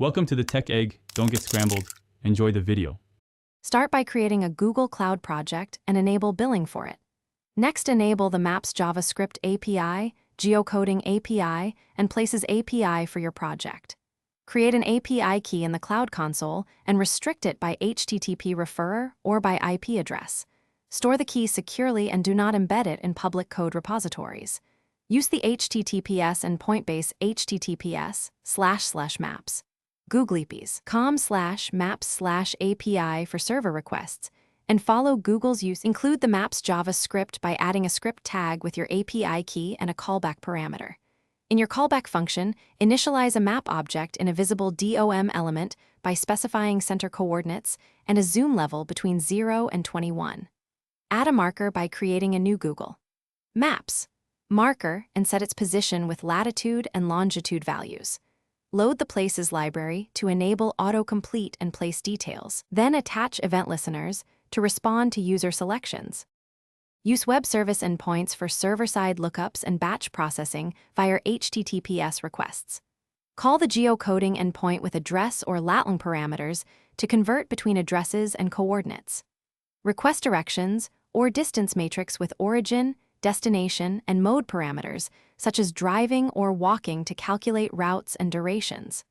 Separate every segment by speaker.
Speaker 1: Welcome to the Tech Egg. Don't get scrambled. Enjoy the video.
Speaker 2: Start by creating a Google Cloud project and enable billing for it. Next, enable the Maps JavaScript API, Geocoding API, and Places API for your project. Create an API key in the Cloud Console and restrict it by HTTP referrer or by IP address. Store the key securely and do not embed it in public code repositories. Use the HTTPS and point-based HTTPS//maps. googleapis.com/maps/API for server requests, and follow Google's use. Include the Maps JavaScript by adding a script tag with your API key and a callback parameter. In your callback function, initialize a map object in a visible DOM element by specifying center coordinates and a zoom level between 0 and 21. Add a marker by creating a new Google Maps marker and set its position with latitude and longitude values. Load the Places library to enable autocomplete and place details. Then attach event listeners to respond to user selections. Use web service endpoints for server-side lookups and batch processing via HTTPS requests. Call the geocoding endpoint with address or latling parameters to convert between addresses and coordinates. Request directions or distance matrix with origin, destination, and mode parameters, such as driving or walking, to calculate routes and durations.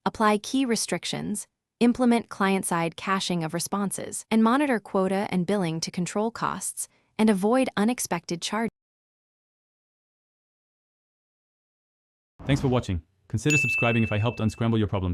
Speaker 2: Apply key restrictions, implement client-side caching of responses, and monitor quota and billing to control costs and avoid unexpected charges.
Speaker 1: Thanks for watching. Consider subscribing if I helped unscramble your problems.